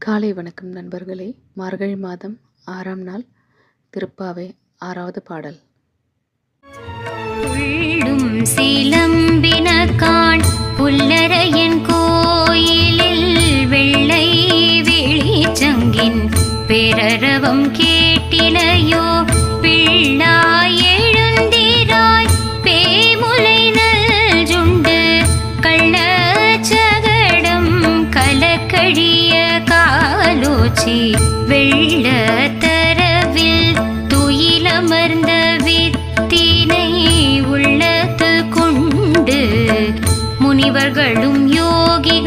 காலை வணக்கம் நண்பர்களே. மார்கழி மாதம் 6ஆம் நாள் திருப்பாவை 6வது பாடல். உள்ளும் சிலம்பினகான் புல்லரையன் கோயிலில் வெள்ளை வெளிச்சங்கின் பேரரவம் கேட்டிலையோ பிள்ளாய் எழுந்திராய் பேமுலை நல்ஜுண்டு கள்ளச்சகடம் கலக்கழிய காலோச்சி வெள்ளத்தரவில் துயிலமர்ந்த வித்தினை உள்ளத்து கொண்டு முனிவர்களும் யோகி